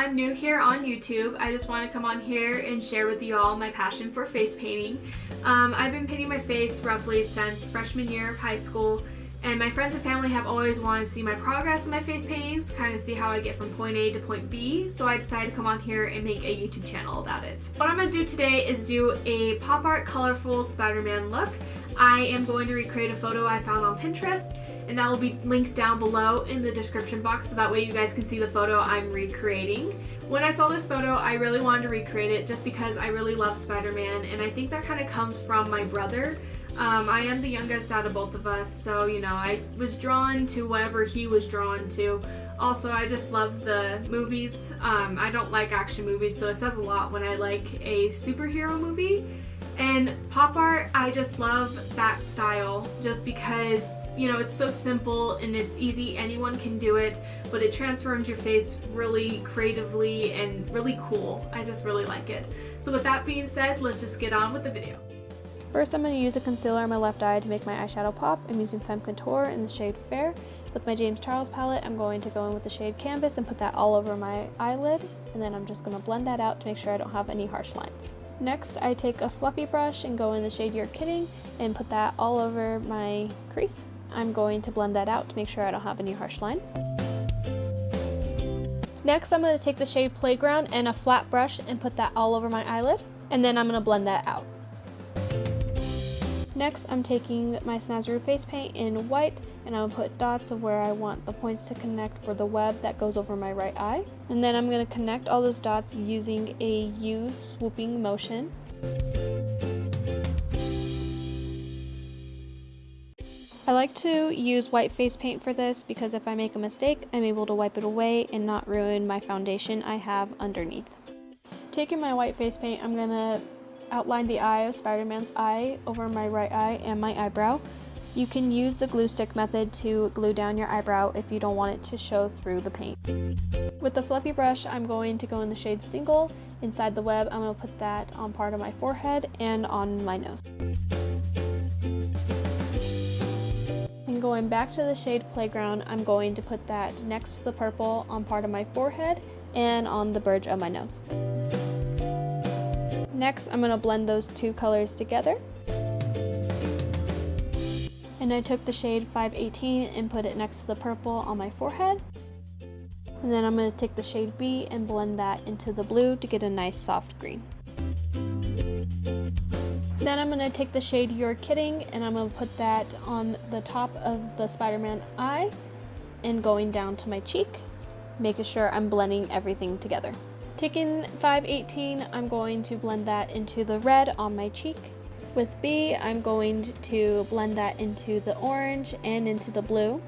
I'm new here on YouTube. I just want to come on here and share with you all my passion for face painting. I've been painting my face roughly since freshman year of high school, and my friends and family have always wanted to see my progress in my face paintings, kind of see how I get from point A to point B, so I decided to come on here and make a YouTube channel about it. What I'm going to do today is do a pop art colorful Spider-Man look. I am going to recreate a photo I found on Pinterest, and that will be linked down below in the description box, so that way you guys can see the photo I'm recreating. When I saw this photo, I really wanted to recreate it just because I really love Spider-Man, and I think that kind of comes from my brother. I am the youngest out of both of us, so you know, I was drawn to whatever he was drawn to. Also, I just love the movies. I don't like action movies, so it says a lot when I like a superhero movie. And pop art, I just love that style just because, you know, it's so simple and it's easy, anyone can do it, but it transforms your face really creatively and really cool. I just really like it. So with that being said, let's just get on with the video. First, I'm going to use a concealer on my left eye to make my eyeshadow pop. I'm using Femme Contour in the shade Fair. With my James Charles palette, I'm going to go in with the shade Canvas and put that all over my eyelid, and then I'm just going to blend that out to make sure I don't have any harsh lines. Next, I take a fluffy brush and go in the shade You're Kidding and put that all over my crease. I'm going to blend that out to make sure I don't have any harsh lines. Next, I'm going to take the shade Playground and a flat brush and put that all over my eyelid, and then I'm going to blend that out. Next, I'm taking my Snazaroo face paint in white, and I'll put dots of where I want the points to connect for the web that goes over my right eye. And then I'm going to connect all those dots using a U swooping motion. I like to use white face paint for this because if I make a mistake, I'm able to wipe it away and not ruin my foundation I have underneath. Taking my white face paint, I'm going to outline the eye of Spider-Man's eye over my right eye and my eyebrow. You can use the glue stick method to glue down your eyebrow if you don't want it to show through the paint. With the fluffy brush, I'm going to go in the shade Single. Inside the web, I'm going to put that on part of my forehead and on my nose. And going back to the shade Playground, I'm going to put that next to the purple on part of my forehead and on the bridge of my nose. Next, I'm going to blend those two colors together. And I took the shade 518 and put it next to the purple on my forehead. And then I'm going to take the shade B and blend that into the blue to get a nice soft green. Then I'm going to take the shade You're Kidding and I'm going to put that on the top of the Spider-Man eye and going down to my cheek, making sure I'm blending everything together. Taking 518, I'm going to blend that into the red on my cheek. With B, I'm going to blend that into the orange and into the blue.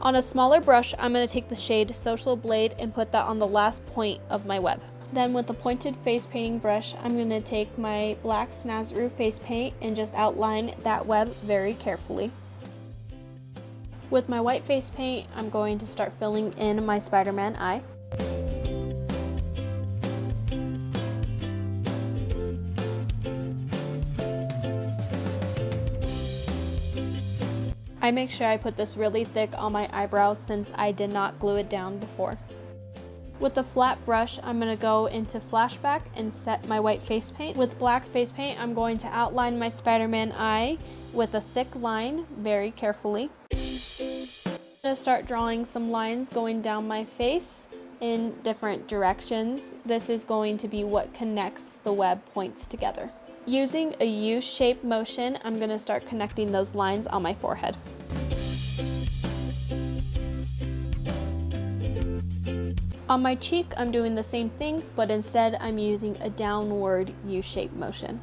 On a smaller brush, I'm going to take the shade Social Blade and put that on the last point of my web. Then with a pointed face painting brush, I'm going to take my black Snazaroo face paint and just outline that web very carefully. With my white face paint, I'm going to start filling in my Spider-Man eye. I make sure I put this really thick on my eyebrows since I did not glue it down before. With a flat brush, I'm going to go into Flashback and set my white face paint. With black face paint, I'm going to outline my Spider-Man eye with a thick line very carefully. I'm going to start drawing some lines going down my face in different directions. This is going to be what connects the web points together. Using a U-shaped motion, I'm going to start connecting those lines on my forehead. On my cheek, I'm doing the same thing, but instead I'm using a downward U-shaped motion.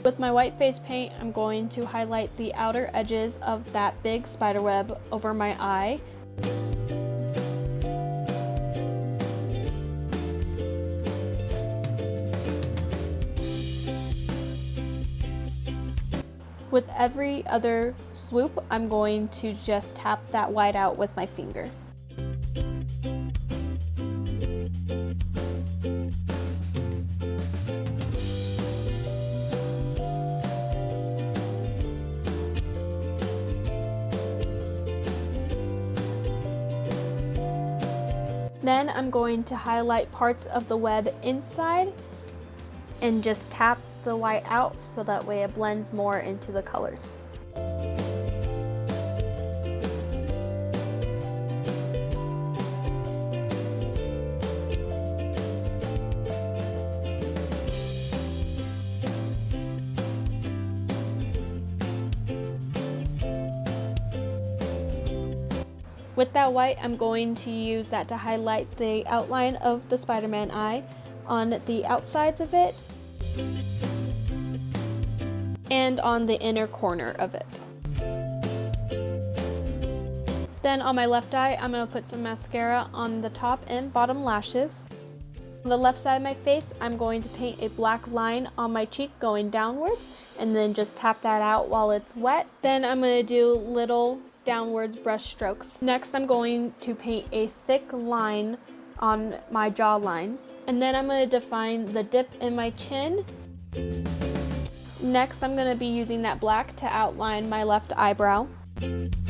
With my white face paint, I'm going to highlight the outer edges of that big spider web over my eye. With every other swoop, I'm going to just tap that white out with my finger. Then I'm going to highlight parts of the web inside and just tap the white out so that way it blends more into the colors. With that white, I'm going to use that to highlight the outline of the Spider-Man eye on the outsides of it and on the inner corner of it. Then on my left eye, I'm going to put some mascara on the top and bottom lashes. On the left side of my face, I'm going to paint a black line on my cheek going downwards and then just tap that out while it's wet. Then I'm going to do little downwards brush strokes. Next, I'm going to paint a thick line on my jawline. And then I'm going to define the dip in my chin. Next, I'm going to be using that black to outline my left eyebrow. And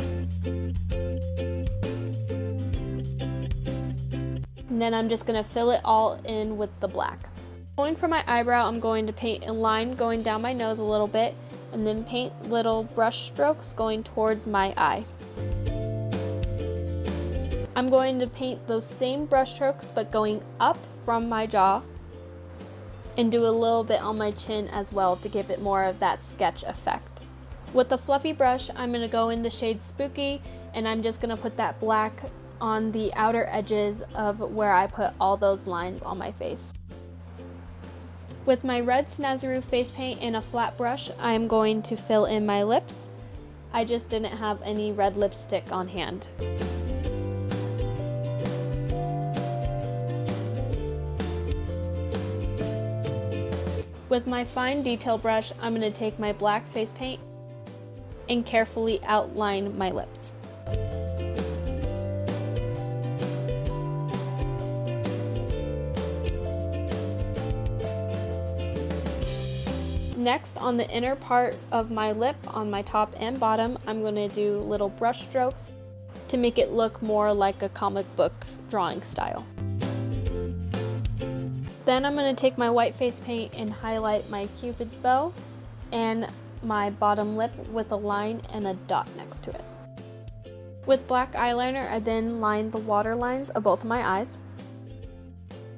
then I'm just going to fill it all in with the black. Going for my eyebrow, I'm going to paint a line going down my nose a little bit and then paint little brush strokes going towards my eye. I'm going to paint those same brush strokes but going up from my jaw and do a little bit on my chin as well to give it more of that sketch effect. With the fluffy brush, I'm going to go in the shade Spooky and I'm just going to put that black on the outer edges of where I put all those lines on my face. With my red Snazaroo face paint and a flat brush, I'm going to fill in my lips. I just didn't have any red lipstick on hand. With my fine detail brush, I'm going to take my black face paint and carefully outline my lips. Next, on the inner part of my lip, on my top and bottom, I'm going to do little brush strokes to make it look more like a comic book drawing style. Then I'm going to take my white face paint and highlight my Cupid's bow and my bottom lip with a line and a dot next to it. With black eyeliner, I then line the water lines of both of my eyes.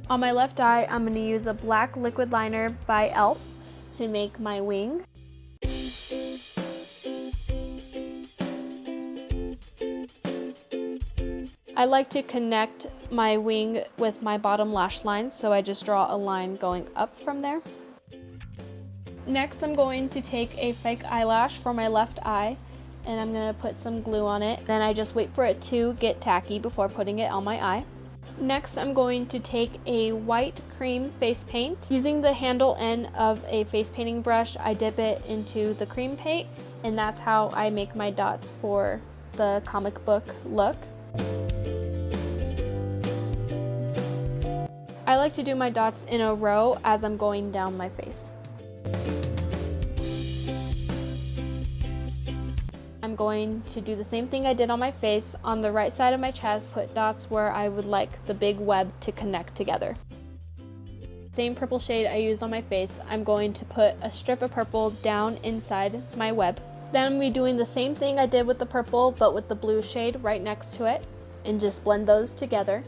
On my left eye, I'm going to use a black liquid liner by e.l.f. to make my wing. I like to connect my wing with my bottom lash line, so I just draw a line going up from there. Next, I'm going to take a fake eyelash for my left eye and I'm going to put some glue on it. Then I just wait for it to get tacky before putting it on my eye. Next, I'm going to take a white cream face paint. Using the handle end of a face painting brush, I dip it into the cream paint, and that's how I make my dots for the comic book look. I like to do my dots in a row as I'm going down my face. I'm going to do the same thing I did on my face. On the right side of my chest, put dots where I would like the big web to connect together. Same purple shade I used on my face, I'm going to put a strip of purple down inside my web. Then I'm going to be doing the same thing I did with the purple, but with the blue shade right next to it, and just blend those together.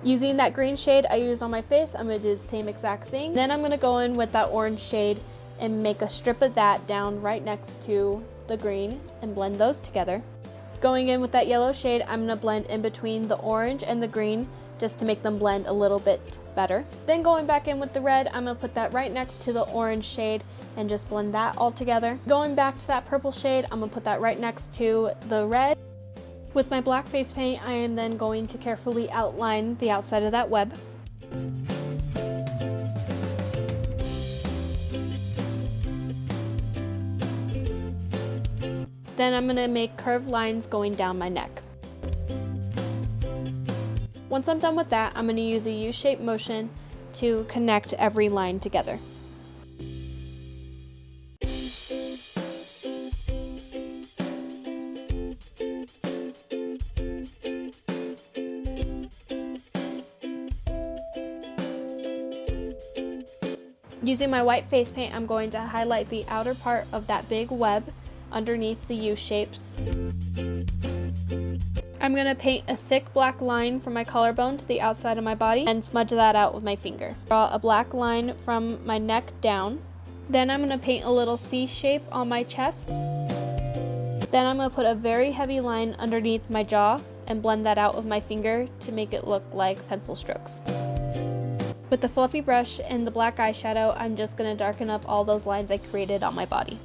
Using that green shade I used on my face, I'm going to do the same exact thing. Then I'm going to go in with that orange shade and make a strip of that down right next to the green and blend those together. Going in with that yellow shade, I'm going to blend in between the orange and the green just to make them blend a little bit better. Then going back in with the red, I'm going to put that right next to the orange shade and just blend that all together. Going back to that purple shade, I'm going to put that right next to the red. With my black face paint, I am then going to carefully outline the outside of that web. Then I'm going to make curved lines going down my neck. Once I'm done with that, I'm going to use a U-shaped motion to connect every line together. Using my white face paint, I'm going to highlight the outer part of that big web underneath the U shapes. I'm going to paint a thick black line from my collarbone to the outside of my body and smudge that out with my finger. Draw a black line from my neck down. Then I'm going to paint a little C shape on my chest. Then I'm going to put a very heavy line underneath my jaw and blend that out with my finger to make it look like pencil strokes. With the fluffy brush and the black eyeshadow, I'm just going to darken up all those lines I created on my body.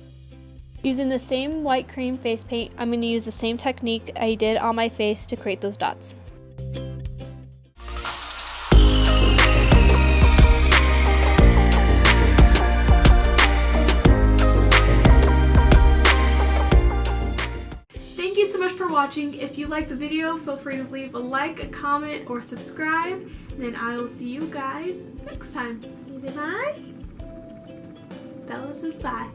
Using the same white cream face paint, I'm going to use the same technique I did on my face to create those dots. Thank you so much for watching. If you liked the video, feel free to leave a like, a comment, or subscribe. And then I will see you guys next time. Bye. Bella says bye.